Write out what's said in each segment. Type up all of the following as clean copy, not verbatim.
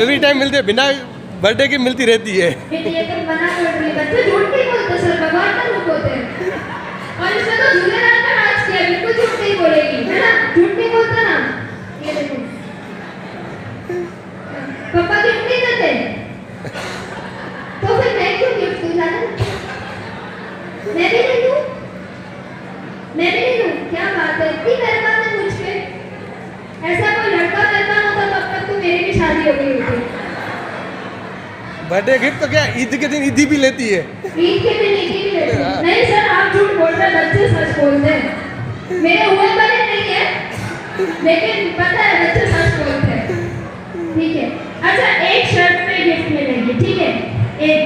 Every time मिलते हैं, बिना बर्थडे के मिलती रहती है। और इसमें तो झूलेलाल का नाच किया, बिल्कुल झूठ नहीं बोलेगी, है ना? झूठ नहीं बोलता ना। ये देखो, पापा गिफ्ट नहीं देते, तो फिर मैं क्यों गिफ्ट दूँ? जाना मैं भी नहीं दूँ, मैं भी नहीं दूँ। क्या बात है, इतनी मेहरबान है मुझ पे। ऐसा कोई लड़का मेहरबान होता तो अब तक तो मेरी भी शादी हो गई होती। बर्थडे गिफ्ट तो क्या ईद के दिन ईदी भी लेती है। ईद के दिन ईदी भी लेती है। नहीं सर, आप झूठ बोल रहे हैं, बच्चे सच बोलते हैं। मेरे हुए बने नहीं है, लेकिन पता है बच्चे सच बोलते हैं। ठीक है, अच्छा एक शर्त पे गिफ्ट मिलेगी, ठीक है? एक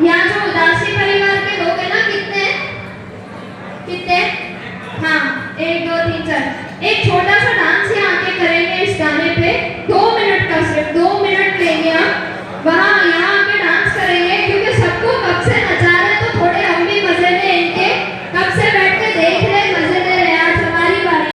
यहाँ जो उदासी परिवार के लोग हैं ना, कितने कितने? हाँ, 1 2 3 4। एक छोटा सा डांस यहाँ आके करेंगे इस गाने पे, 2 मिनट का, सिर्फ 2 मिनट लेंगे हम। वहाँ